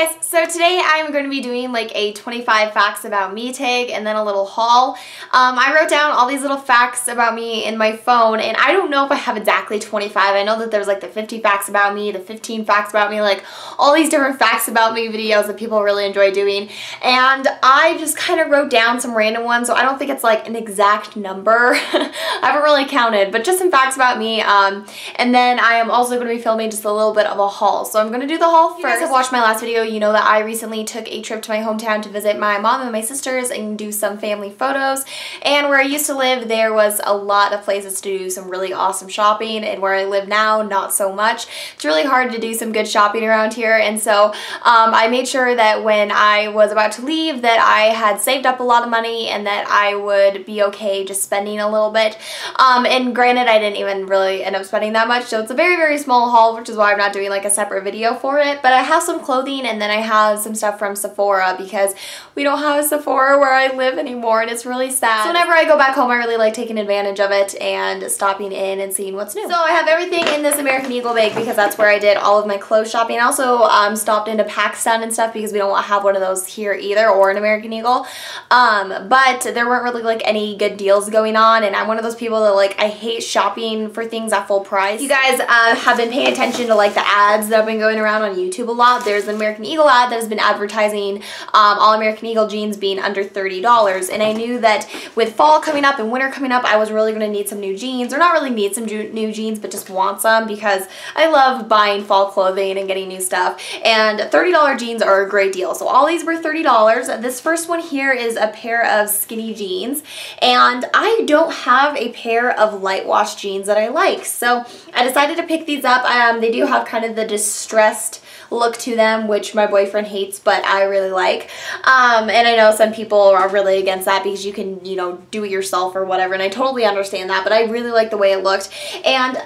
guys, so today I'm going to be doing like a 25 facts about me tag and then a little haul. I wrote down all these little facts about me in my phone, and I don't know if I have exactly 25. I know that there's like the 50 facts about me, the 15 facts about me, like all these different facts about me videos that people really enjoy doing, and I just kind of wrote down some random ones, so I don't think it's like an exact number. I haven't really counted, but just some facts about me, and then I am also going to be filming just a little bit of a haul. So I'm going to do the haul first. If you guys have watched my last video, you know that I recently took a trip to my hometown to visit my mom and my sisters and do some family photos. And where I used to live, there was a lot of places to do some really awesome shopping, and where I live now, not so much. It's really hard to do some good shopping around here, and so I made sure that when I was about to leave that I had saved up a lot of money and that I would be okay just spending a little bit. And granted, I didn't even really end up spending that much, so it's a very, very small haul, which is why I'm not doing like a separate video for it. But I have some clothing, and then I have some stuff from Sephora because we don't have a Sephora where I live anymore, and it's really sad. So whenever I go back home, I really like taking advantage of it and stopping in and seeing what's new. So I have everything in this American Eagle bag because that's where I did all of my clothes shopping. I also stopped into Pakistan and stuff because we don't have one of those here either, or an American Eagle. But there weren't really like any good deals going on, and I'm one of those people that like I hate shopping for things at full price. You guys have been paying attention to like the ads that have been going around on YouTube a lot. There's an American Eagle ad that has been advertising all American Eagle jeans being under $30, and I knew that with fall coming up and winter coming up, I was really going to need some new jeans, or not really need some new jeans, but just want some because I love buying fall clothing and getting new stuff, and $30 jeans are a great deal. So all these were $30. This first one here is a pair of skinny jeans, and I don't have a pair of light wash jeans that I like, so I decided to pick these up. They do have kind of the distressed look to them, which my boyfriend hates, but I really like. And I know some people are really against that because you can, you know, do it yourself or whatever, and I totally understand that, but I really like the way it looked. And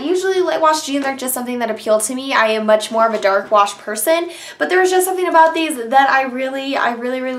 usually light wash jeans aren't just something that appeal to me. I am much more of a dark wash person, but there was just something about these that I really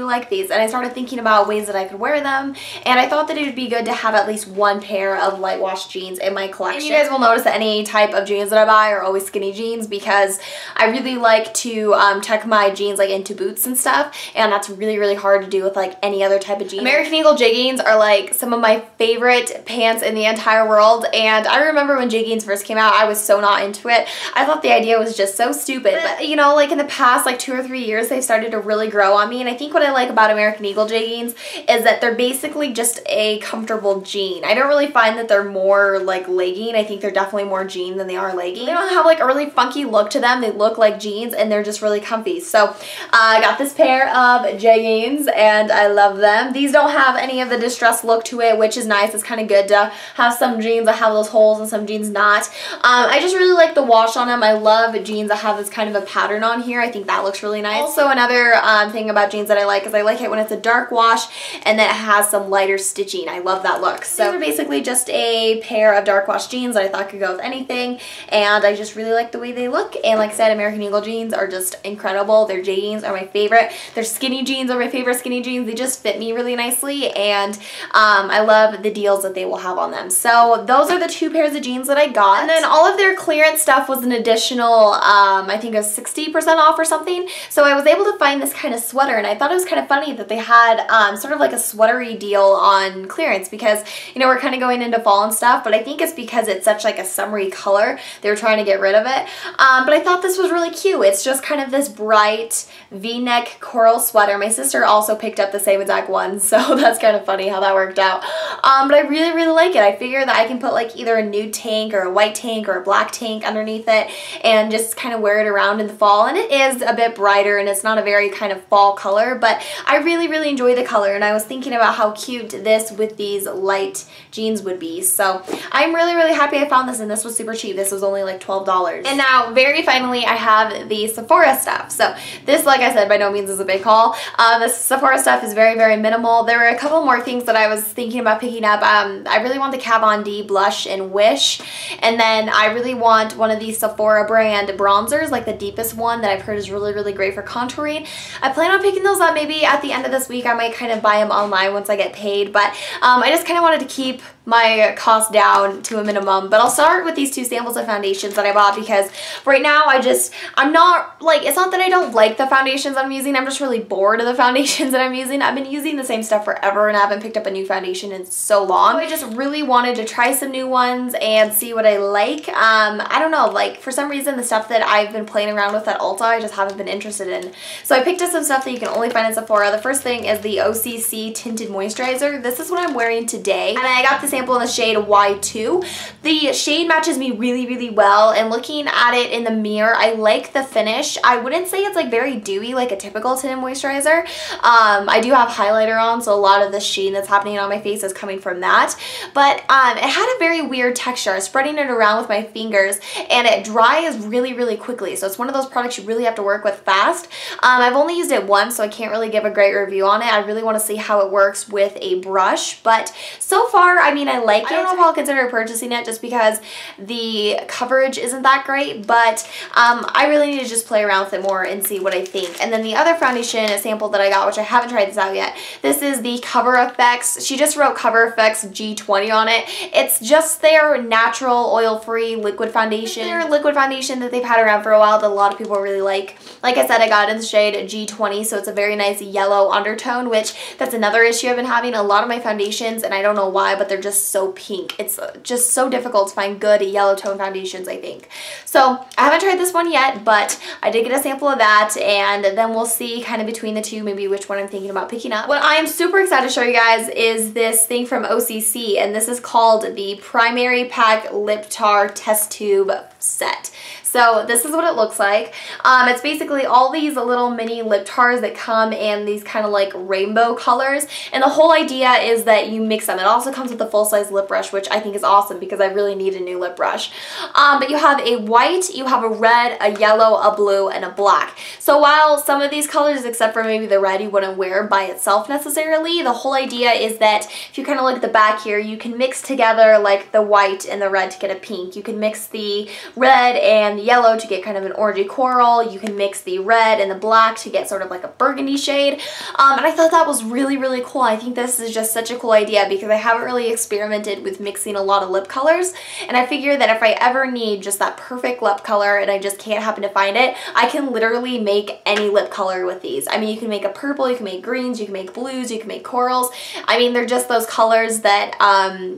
like these, and I started thinking about ways that I could wear them, and I thought that it would be good to have at least one pair of light wash jeans in my collection. And you guys will notice that any type of jeans that I buy are always skinny jeans because I really like to tuck my jeans like into boots and stuff, and that's really hard to do with like any other type of jeans. American Eagle jeggings are like some of my favorite pants in the entire world, and I remember when jeggings first came out, I was so not into it. I thought the idea was just so stupid, but you know, like in the past like 2 or 3 years, they've started to really grow on me, and I think what I like about American Eagle jeggings is that they're basically just a comfortable jean. I don't really find that they're more like legging. I think they're definitely more jean than they are legging. They don't have like a really funky look to them. They look like jeans, and they're just really comfy. So I got this pair of jeggings, and I love them. These don't have any of the distressed look to it, which is nice. It's kind of good to have some jeans that have those holes and some jeans not. I just really like the wash on them. I love jeans that have this kind of a pattern on here. I think that looks really nice. Also, another thing about jeans that I like is I like it when it's a dark wash and then it has some lighter stitching. I love that look. So these are basically just a pair of dark wash jeans that I thought could go with anything, and I just really like the way they look. And like I said, American Eagle jeans are just incredible. Their jeans are my favorite. Their skinny jeans are my favorite skinny jeans. They just fit me really nicely, and I love the deals that they will have on them. So those are the 2 pairs of jeans that I got. And then all of their clearance stuff was an additional, I think it was 60% off or something. So I was able to find this kind of sweater, and I thought it was kind of funny that they had sort of like a sweatery deal on clearance because, you know, we're kind of going into fall and stuff, but I think it's because it's such like a summery color. They were trying to get rid of it. But I thought this was really cute. It's just kind of this bright V-neck coral sweater. My sister also picked up the same exact one, so that's kind of funny how that worked out. But I really like it. I figure that I can put like either a nude tank or a white tank or a black tank underneath it and just kind of wear it around in the fall. And it is a bit brighter, and it's not a very kind of fall color, but I really enjoy the color, and I was thinking about how cute this with these light jeans would be. So I'm really happy I found this, and this was super cheap. This was only like $12. And now very finally I have the Sephora stuff. So this, like I said, by no means is a big haul. The Sephora stuff is very minimal. There were a couple more things that I was thinking about picking up. I really want the Kat Von D blush in Wish, and then I really want one of these Sephora brand bronzers, like the deepest one that I've heard is really great for contouring. I plan on picking those up maybe at the end of this week. I might kind of buy them online once I get paid, but I just kind of wanted to keep my cost down to a minimum. But I'll start with these two samples of foundations that I bought because right now I'm not, like, it's not that I don't like the foundations I'm using, I'm just really bored of the foundations that I'm using. I've been using the same stuff forever and I haven't picked up a new foundation in so long. So I just really wanted to try some new ones and see what I like. I don't know, like, for some reason the stuff that I've been playing around with at Ulta I just haven't been interested in. So I picked up some stuff that you can only find in Sephora. The first thing is the OCC Tinted Moisturizer. This is what I'm wearing today, and I got the sample in the shade Y2. The shade matches me really, really well, and looking at it in the mirror, I like the finish. I wouldn't say it's like very dewy like a typical tinted moisturizer. I do have highlighter on, so a lot of the sheen that's happening on my face is coming from that, but it had a very weird texture. I was spreading it around with my fingers and it dries really, really quickly, so it's one of those products you really have to work with fast. I've only used it once, so I can't really give a great review on it. I really want to see how it works with a brush, but so far, I mean, I like it. I don't know if I'll consider purchasing it just because the coverage isn't that great, but I really need to just play around with it more and see what I think. And then the other foundation sample that I got, which I haven't tried this out yet, this is the Cover FX. She just wrote Cover FX G20 on it. It's just their natural oil-free liquid foundation. It's their liquid foundation that they've had around for a while that a lot of people really like. Like I said, I got it in the shade G20, so it's a very nice yellow undertone, which that's another issue I've been having. A lot of my foundations, and I don't know why, but they're just so pink. It's just so difficult to find good yellow tone foundations, I think. So I haven't tried this one yet, but I did get a sample of that, and then we'll see kind of between the two maybe which one I'm thinking about picking up. What I am super excited to show you guys is this thing from OCC, and this is called the Primary Pack Lip Tar Test Tube Set. So this is what it looks like. It's basically all these little mini lip tars that come in these kind of like rainbow colors, and the whole idea is that you mix them. It also comes with a full-size lip brush, which I think is awesome because I really need a new lip brush. But you have a white, you have a red, a yellow, a blue, and a black. So while some of these colors, except for maybe the red, you wouldn't wear by itself necessarily, the whole idea is that if you kind of look at the back here, you can mix together like the white and the red to get a pink. You can mix the red and the yellow to get kind of an orangey coral. You can mix the red and the black to get sort of like a burgundy shade. And I thought that was really, really cool. I think this is just such a cool idea because I haven't really experimented with mixing a lot of lip colors, and I figure that if I ever need just that perfect lip color and I just can't happen to find it, I can literally make any lip color with these. I mean, you can make a purple, you can make greens, you can make blues, you can make corals. I mean, they're just those colors that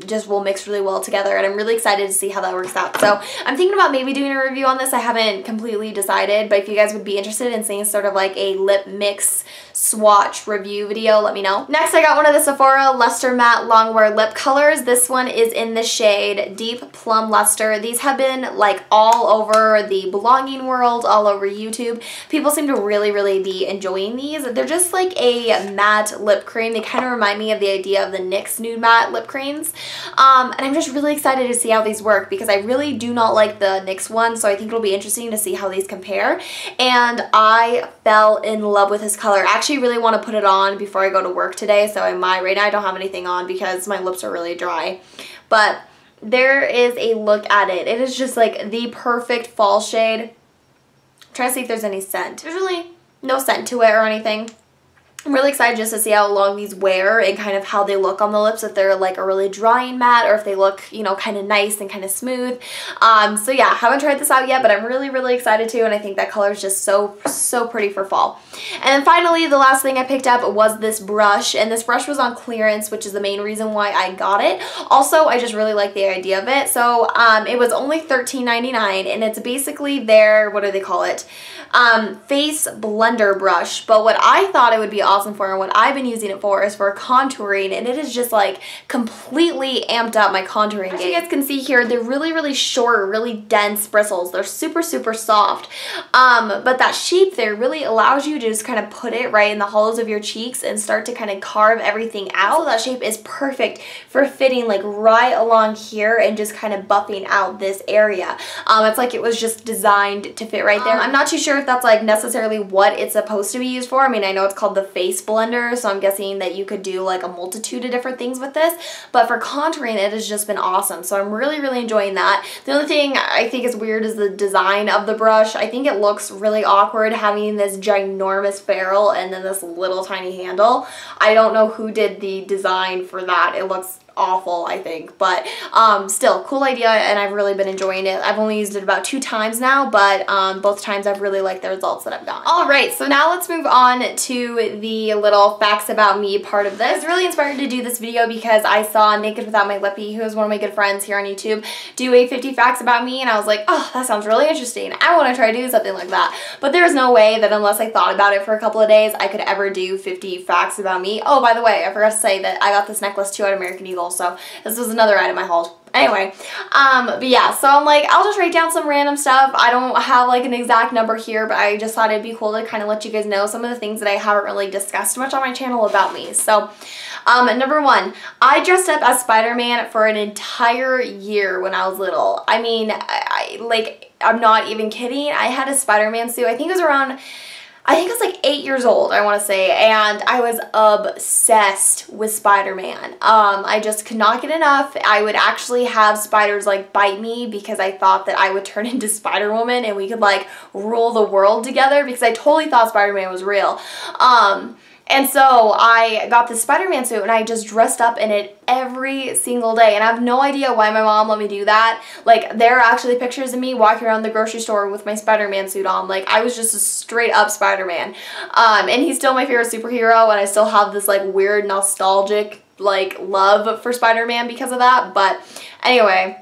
just will mix really well together, and I'm really excited to see how that works out. So I'm thinking about maybe doing a review on this. I haven't completely decided, but if you guys would be interested in seeing sort of like a lip mix swatch review video, let me know. Next, I got one of the Sephora Luster Matte Longwear lip colors. This one is in the shade Deep Plum Luster. These have been like all over the blogging world, all over YouTube. People seem to really, really be enjoying these. They're just like a matte lip cream. They kind of remind me of the idea of the NYX Nude Matte lip creams. And I'm just really excited to see how these work because I really do not like the NYX one, so I think it'll be interesting to see how these compare. And I fell in love with this color. I actually really want to put it on before I go to work today, so I might. Right now I don't have anything on because my lips are really dry, but there is a look at it. It is just like the perfect fall shade. I'm trying to see if there's any scent. There's really no scent to it or anything. I'm really excited just to see how long these wear and kind of how they look on the lips, if they're like a really drying matte or if they look, you know, kind of nice and kind of smooth. So yeah, haven't tried this out yet, but I'm really, really excited to, and I think that color is just so, so pretty for fall. And then finally, the last thing I picked up was this brush, and this brush was on clearance, which is the main reason why I got it. Also, I just really like the idea of it. So it was only $13.99, and it's basically their, what do they call it? Face blender brush. But what I thought it would be awesome for, and what I've been using it for, is for contouring, and it is just like completely amped up my contouring game. As you guys can see here, they're really, really short, really dense bristles. They're super, super soft. But that shape there really allows you to just kind of put it right in the hollows of your cheeks and start to kind of carve everything out. So that shape is perfect for fitting like right along here and just kind of buffing out this area. It's like it was just designed to fit right there. I'm not too sure if that's like necessarily what it's supposed to be used for. I mean, I know it's called the face blender, so I'm guessing that you could do like a multitude of different things with this, but for contouring it has just been awesome. So I'm really, really enjoying that. The only thing I think is weird is the design of the brush. I think it looks really awkward having this ginormous ferrule and then this little tiny handle. I don't know who did the design for that. It looks awful, I think, but still, cool idea, and I've really been enjoying it. I've only used it about 2 times now, but both times I've really liked the results that I've gotten. Alright, so now let's move on to the little facts about me part of this. I was really inspired to do this video because I saw Naked Without My Lippy, who is one of my good friends here on YouTube, do a 50 facts about me, and I was like, oh, that sounds really interesting. I want to try to do something like that. But there's no way that unless I thought about it for a couple of days, I could ever do 50 facts about me. Oh, by the way, I forgot to say that I got this necklace too at American Eagle, so this was another item I hauled. Anyway, but yeah, so I'm like, I'll just write down some random stuff. I don't have like an exact number here, but I just thought it'd be cool to kind of let you guys know some of the things that I haven't really discussed much on my channel about me. So, number 1, I dressed up as Spider-Man for an entire year when I was little. I mean, I'm not even kidding. I had a Spider-Man suit. I think it was like 8 years old, I want to say, and I was obsessed with Spider-Man. I just could not get enough. I would actually have spiders like bite me because I thought that I would turn into Spider-Woman and we could like rule the world together, because I totally thought Spider-Man was real. And so I got this Spider-Man suit and I just dressed up in it every single day. And I have no idea why my mom let me do that. Like, there are actually pictures of me walking around the grocery store with my Spider-Man suit on. Like, I was just a straight up Spider-Man. And he's still my favorite superhero, and I still have this like weird nostalgic like love for Spider-Man because of that. But anyway,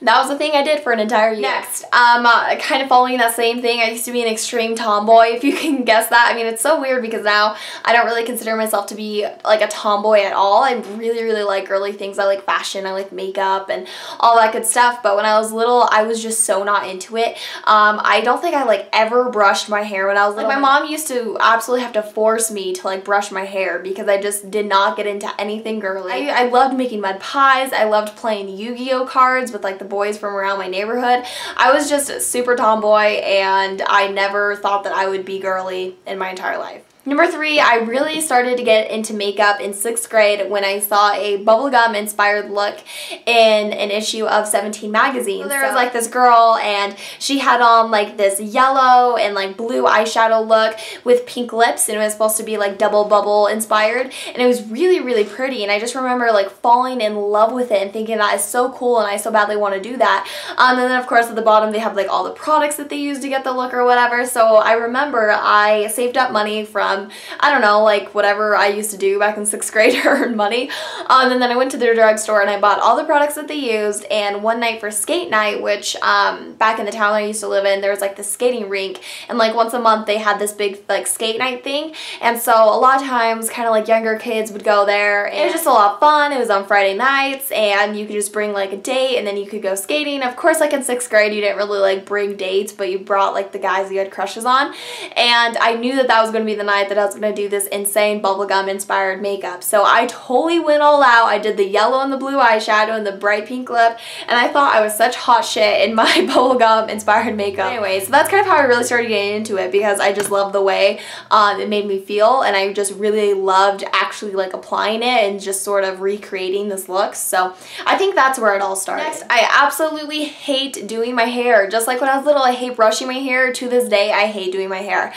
that was the thing I did for an entire year. Next, kind of following that same thing, I used to be an extreme tomboy, if you can guess that. I mean, it's so weird because now I don't really consider myself to be like a tomboy at all. I really, really like girly things. I like fashion, I like makeup and all that good stuff. But when I was little, I was just so not into it. I don't think I like ever brushed my hair when I was little. Like, my mom used to absolutely have to force me to like brush my hair because I just did not get into anything girly. I loved making mud pies. I loved playing Yu-Gi-Oh cards with like the boys from around my neighborhood. I was just a super tomboy, and I never thought that I would be girly in my entire life. Number 3, I really started to get into makeup in 6th grade when I saw a bubblegum inspired look in an issue of 17 magazine. So there was like this girl, and she had on like this yellow and like blue eyeshadow look with pink lips, and it was supposed to be like double bubble inspired, and it was really, really pretty. And I just remember like falling in love with it and thinking that is so cool and I so badly want to do that. And then of course at the bottom they have like all the products that they use to get the look or whatever. So I remember I saved up money from, I don't know, like whatever I used to do back in 6th grade to earn money. And then I went to their drugstore and I bought all the products that they used. And one night for skate night, which back in the town I used to live in, there was like this skating rink, and like once a month they had this big like skate night thing. And so a lot of times kind of like younger kids would go there, and it was just a lot of fun. It was on Friday nights, and you could just bring like a date and then you could go skating. Of course, like in 6th grade you didn't really like bring dates, but you brought like the guys you had crushes on. And I knew that that was going to be the night that I was going to do this insane bubblegum inspired makeup. So I totally went all out. I did the yellow and the blue eyeshadow and the bright pink lip, and I thought I was such hot shit in my bubblegum inspired makeup. Anyway, so that's kind of how I really started getting into it, because I just loved the way it made me feel, and I just really loved actually like applying it and just sort of recreating this look. So I think that's where it all started. Next, I absolutely hate doing my hair. Just like when I was little, I hate brushing my hair. To this day, I hate doing my hair.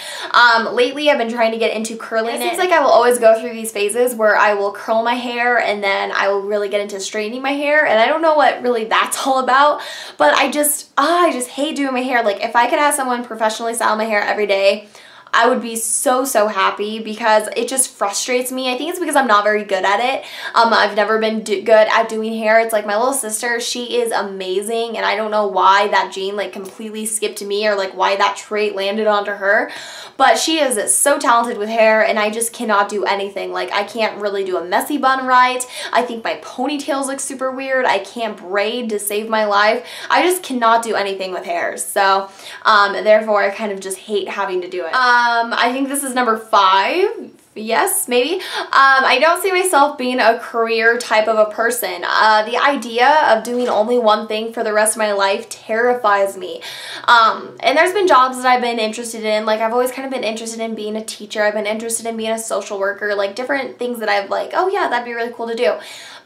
Lately, I've been trying to get into curling it. It seems like I will always go through these phases where I will curl my hair and then I will really get into straightening my hair, and I don't know what really that's all about, but I just hate doing my hair. Like, if I could have someone professionally style my hair every day, I would be so, so happy, because it just frustrates me. I think it's because I'm not very good at it. I've never been good at doing hair. It's like my little sister, she is amazing, and I don't know why that gene like completely skipped me, or like why that trait landed onto her. But she is so talented with hair, and I just cannot do anything. Like, I can't really do a messy bun right. I think my ponytails look super weird. I can't braid to save my life. I just cannot do anything with hair. So, therefore, I kind of just hate having to do it. I think this is number 5. Yes, maybe. I don't see myself being a career type of a person. The idea of doing only one thing for the rest of my life terrifies me. And there's been jobs that I've been interested in. Like, I've always kind of been interested in being a teacher. I've been interested in being a social worker. Like, different things that I've like, oh yeah, that'd be really cool to do.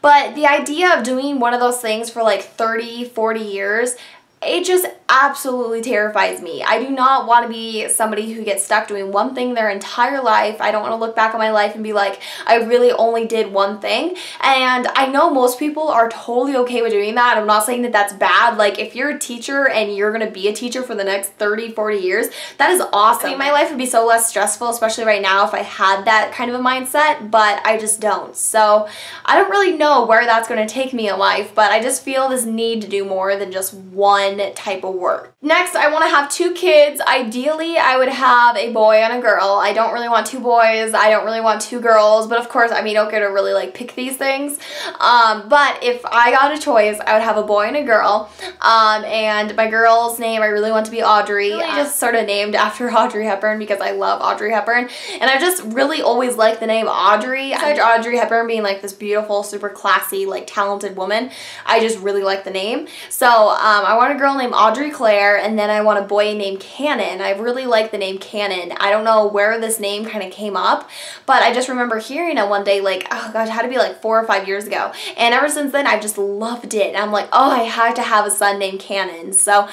But the idea of doing one of those things for like 30, 40 years, it just absolutely terrifies me. I do not want to be somebody who gets stuck doing one thing their entire life. I don't want to look back on my life and be like, I really only did one thing. And I know most people are totally okay with doing that. I'm not saying that that's bad. Like, if you're a teacher and you're going to be a teacher for the next 30, 40 years, that is awesome. I mean, my life would be so less stressful, especially right now, if I had that kind of a mindset, but I just don't. So I don't really know where that's going to take me in life, but I just feel this need to do more than just one type of work. Next, I want to have 2 kids. Ideally, I would have a boy and a girl. I don't really want 2 boys. I don't really want 2 girls, but of course, I mean, you don't get to really like pick these things. But if I got a choice, I would have a boy and a girl. And my girl's name, I really want to be Audrey. I just sort of named after Audrey Hepburn because I love Audrey Hepburn. And I just really always liked the name Audrey. Besides Audrey Hepburn being like this beautiful, super classy, like talented woman, I just really like the name. So I want a girl named Audrey Claire, and then I want a boy named Cannon. I really like the name Cannon. I don't know where this name kind of came up, but I just remember hearing it one day, like, oh gosh, it had to be like 4 or 5 years ago. And ever since then, I've just loved it. And I'm like, oh, I had to have a son named Cannon. So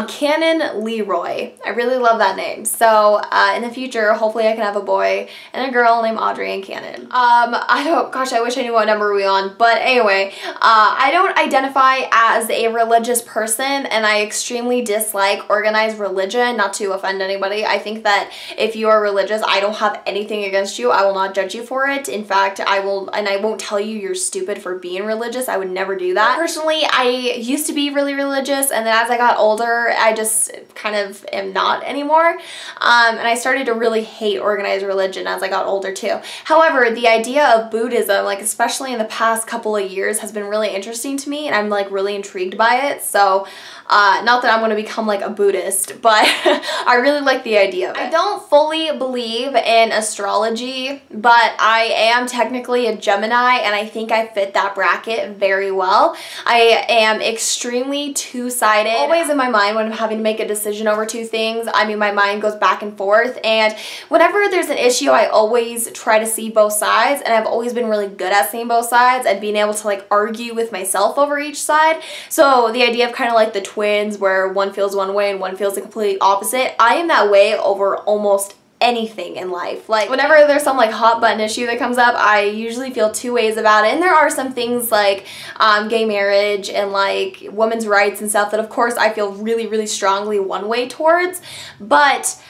Cannon Leroy. I really love that name. So in the future, hopefully I can have a boy and a girl named Audrey and Cannon. Gosh, I wish I knew what number we're on. But anyway, I don't identify as a religious person, and I extremely dislike organized religion, not to offend anybody. I think that if you are religious, I don't have anything against you. I will not judge you for it. In fact, I won't tell you you're stupid for being religious. I would never do that. Personally, I used to be really religious, and then as I got older, I just kind of am not anymore. And I started to really hate organized religion as I got older too. However, the idea of Buddhism, like especially in the past couple of years, has been really interesting to me, and I'm like really intrigued by it. So not that I'm going to become like a Buddhist, but I really like the idea of it. I don't fully believe in astrology, but I am technically a Gemini, and I think I fit that bracket very well. I am extremely two-sided. Always in my mind when I'm having to make a decision over 2 things, I mean, my mind goes back and forth, and whenever there's an issue, I always try to see both sides, and I've always been really good at seeing both sides and being able to like argue with myself over each side. So the idea of kind of like the twins where one feels one way and one feels the complete opposite, I am that way over almost anything in life. Like whenever there's some like hot button issue that comes up, I usually feel 2 ways about it. And there are some things like gay marriage and like women's rights and stuff that of course I feel really, really strongly one way towards, but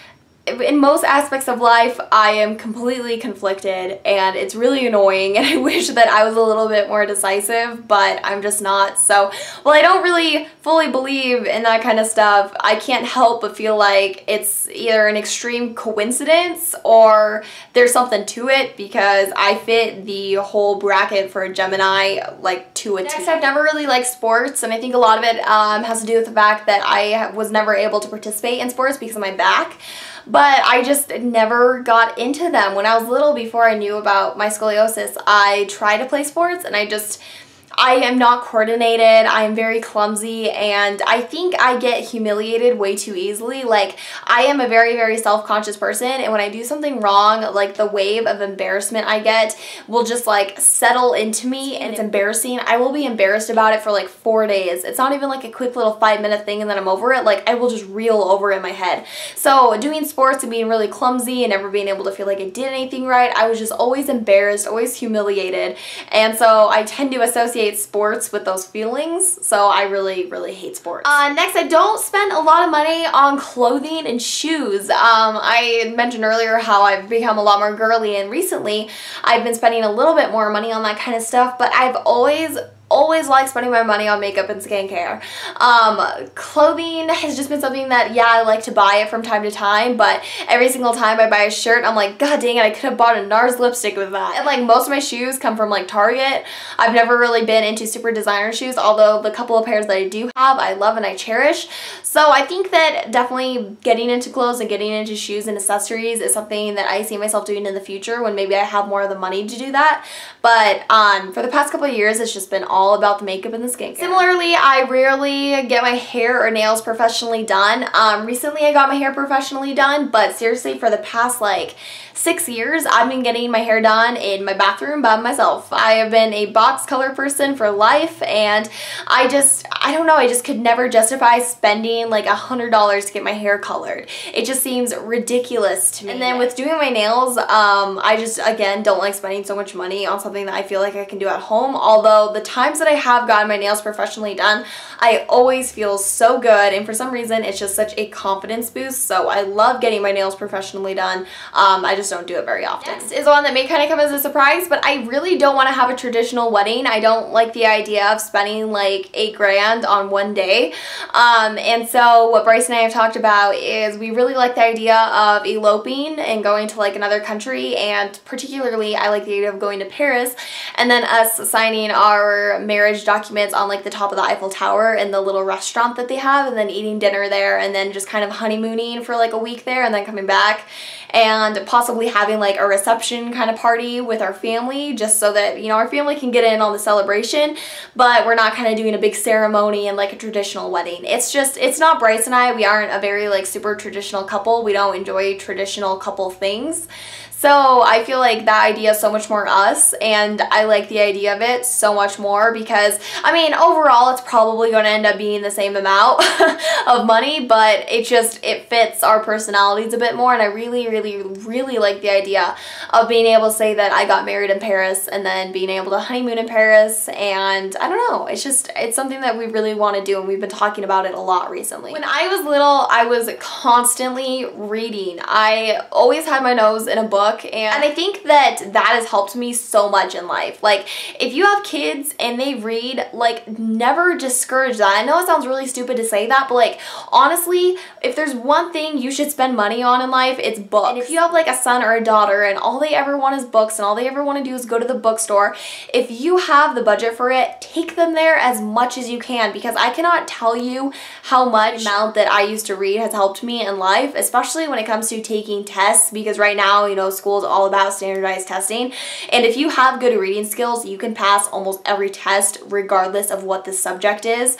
in most aspects of life, I am completely conflicted, and it's really annoying, and I wish that I was a little bit more decisive, but I'm just not. So, while I don't really fully believe in that kind of stuff, I can't help but feel like it's either an extreme coincidence or there's something to it, because I fit the whole bracket for a Gemini like to a T. Next, I've never really liked sports, and I think a lot of it has to do with the fact that I was never able to participate in sports because of my back. But I just never got into them. When I was little, before I knew about my scoliosis, I tried to play sports, and I am not coordinated, I am very clumsy, and I think I get humiliated way too easily. Like, I am a very, very self-conscious person, and when I do something wrong, like the wave of embarrassment I get will just like settle into me, and it's embarrassing. I will be embarrassed about it for like 4 days. It's not even like a quick little 5-minute thing and then I'm over it. Like, I will just reel over in my head. So doing sports and being really clumsy and never being able to feel like I did anything right, I was just always embarrassed, always humiliated, and so I tend to associate sports with those feelings, so I really, really hate sports. Next, I don't spend a lot of money on clothing and shoes. I mentioned earlier how I've become a lot more girly, and recently I've been spending a little bit more money on that kind of stuff, but I've always liked spending my money on makeup and skincare. Clothing has just been something that, yeah, I like to buy it from time to time, but every single time I buy a shirt, I'm like, god dang it, I could have bought a NARS lipstick with that. And like, most of my shoes come from like Target. I've never really been into super designer shoes, although the couple of pairs that I do have, I love and I cherish. So I think that definitely getting into clothes and getting into shoes and accessories is something that I see myself doing in the future when maybe I have more of the money to do that. But for the past couple of years, it's just been all all about the makeup and the skincare. Similarly, I rarely get my hair or nails professionally done. Recently I got my hair professionally done, but seriously for the past like 6 years, I've been getting my hair done in my bathroom by myself. I have been a box color person for life, and I don't know, I just could never justify spending like $100 to get my hair colored. It just seems ridiculous to me. And then with doing my nails, I just, again, don't like spending so much money on something that I feel like I can do at home. Although the times that I have gotten my nails professionally done, I always feel so good, and for some reason it's just such a confidence boost, so I love getting my nails professionally done. I just don't do it very often. Next is one that may kind of come as a surprise, but I really don't want to have a traditional wedding. I don't like the idea of spending like $8 grand on one day. And so what Bryce and I have talked about is we really like the idea of eloping and going to like another country, and particularly I like the idea of going to Paris and then us signing our marriage documents on like the top of the Eiffel Tower in the little restaurant that they have, and then eating dinner there, and then just kind of honeymooning for like a week there, and then coming back and possibly having like a reception kind of party with our family, just so that, you know, our family can get in on the celebration, but we're not kind of doing a big ceremony and like a traditional wedding. It's just, it's not Bryce and I. We aren't a very like super traditional couple. We don't enjoy traditional couple things. So I feel like that idea is so much more us, and I like the idea of it so much more because, I mean, overall it's probably going to end up being the same amount of money, but it fits our personalities a bit more, and I really, really, really like the idea of being able to say that I got married in Paris and then being able to honeymoon in Paris, and I don't know, it's something that we really want to do, and we've been talking about it a lot recently. When I was little, I was constantly reading. I always had my nose in a book, and I think that has helped me so much in life. Like, if you have kids and they read, like, never discourage that. I know it sounds really stupid to say that, but like, honestly, if there's one thing you should spend money on in life, it's books. And if you have like a son or a daughter and all they ever want is books and all they ever want to do is go to the bookstore, if you have the budget for it, take them there as much as you can, because I cannot tell you how much amount that I used to read has helped me in life, especially when it comes to taking tests, because right now, you know, school is all about standardized testing, and if you have good reading skills, you can pass almost every test regardless of what the subject is.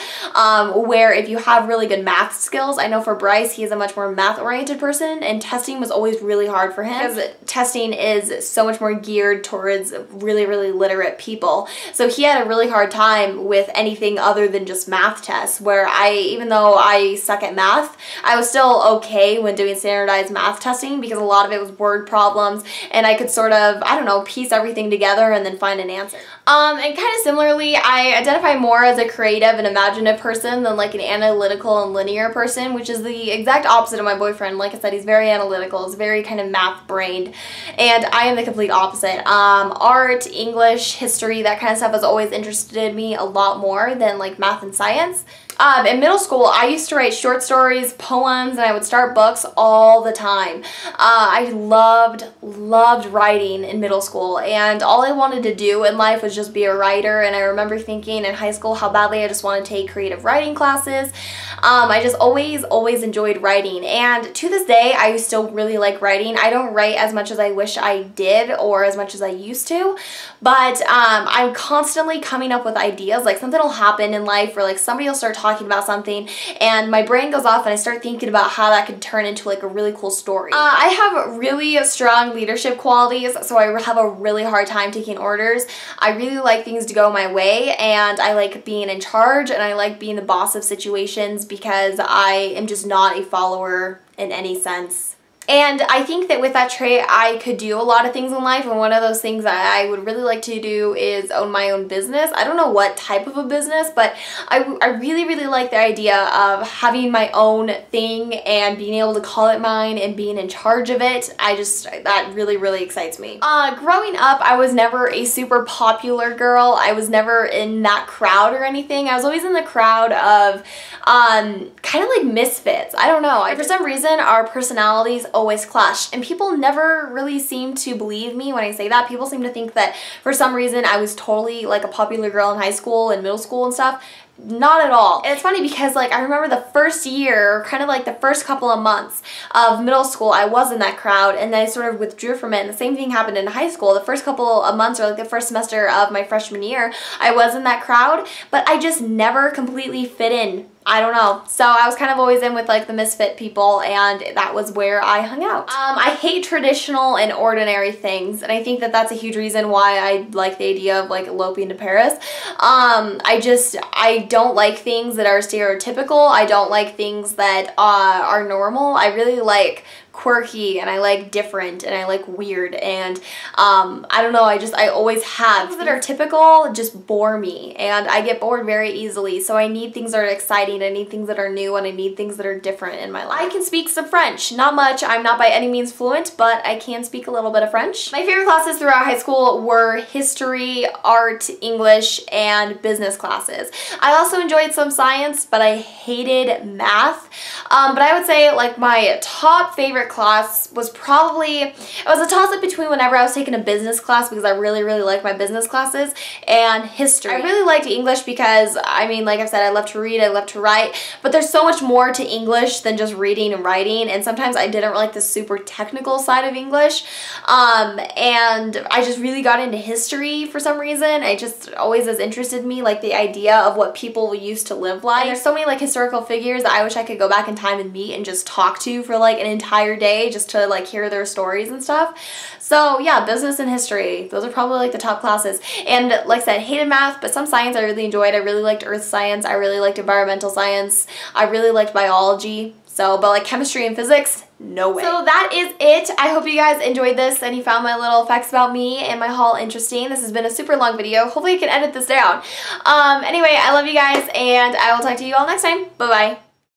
Where if you have really good math skills, I know for Bryce, he is a much more math-oriented person, and testing was always really hard for him because testing is so much more geared towards really, really literate people. So he had a really hard time with anything other than just math tests, where even though I suck at math, I was still okay when doing standardized math testing because a lot of it was word problems, and I could sort of, I don't know, piece everything together and then find an answer. And kind of similarly, I identify more as a creative and imaginative person than like an analytical and linear person, which is the exact opposite of my boyfriend. Like I said, he's very analytical, he's very kind of math-brained, and I am the complete opposite. Art, English, history, that kind of stuff has always interested me a lot more than like math and science. In middle school, I used to write short stories, poems, and I would start books all the time. I loved writing in middle school, and all I wanted to do in life was just be a writer, and I remember thinking in high school how badly I just wanted to take creative writing classes. I just always enjoyed writing, and to this day, I still really like writing. I don't write as much as I wish I did or as much as I used to, but I'm constantly coming up with ideas. Like, something will happen in life where like somebody will start talking about something and my brain goes off and I start thinking about how that could turn into like a really cool story. I have really strong leadership qualities, so I have a really hard time taking orders. I really like things to go my way, and I like being in charge, and I like being the boss of situations because I am just not a follower in any sense. And I think that with that trait, I could do a lot of things in life, and one of those things that I would really like to do is own my own business. I don't know what type of a business, but I really, really like the idea of having my own thing and being able to call it mine and being in charge of it. That really, really excites me. Growing up, I was never a super popular girl. I was never in that crowd or anything. I was always in the crowd of kind of like misfits. I don't know. For some reason, our personalities always clashed, and people never really seem to believe me when I say that. People seem to think that for some reason I was totally like a popular girl in high school and middle school and stuff. Not at all. And it's funny because like I remember the first year, kind of like the first couple of months of middle school, I was in that crowd and then I sort of withdrew from it, and the same thing happened in high school. The first couple of months, or like the first semester of my freshman year, I was in that crowd, but I just never completely fit in. I don't know. So I was kind of always in with like the misfit people, and that was where I hung out. I hate traditional and ordinary things, and I think that that's a huge reason why I like the idea of like eloping to Paris. I don't like things that are stereotypical. I don't like things that are normal. I really like quirky, and I like different, and I like weird, and I don't know, I always have. Things that are typical just bore me, and I get bored very easily, so I need things that are exciting, I need things that are new, and I need things that are different in my life. I can speak some French. Not much. I'm not by any means fluent, but I can speak a little bit of French. My favorite classes throughout high school were history, art, English, and business classes. I also enjoyed some science, but I hated math. But I would say like my top favorite class was probably, it was a toss-up between whenever I was taking a business class, because I really like my business classes, and history. I really liked English because, I mean, like I said, I love to read, I love to write, but there's so much more to English than just reading and writing, and sometimes I didn't like the super technical side of English, and I just really got into history for some reason. It just always has interested me, like the idea of what people used to live like. And there's so many like historical figures that I wish I could go back in time and meet and just talk to for like an entire day just to like hear their stories and stuff. So yeah, business and history, those are probably like the top classes. And like I said, hated math, but some science I really enjoyed. I really liked earth science, I really liked environmental science, I really liked biology. So, but like chemistry and physics, no way. So that is it. I hope you guys enjoyed this and you found my little facts about me and my haul interesting. This has been a super long video. Hopefully I can edit this down. Anyway, I love you guys, and I will talk to you all next time. Bye-bye.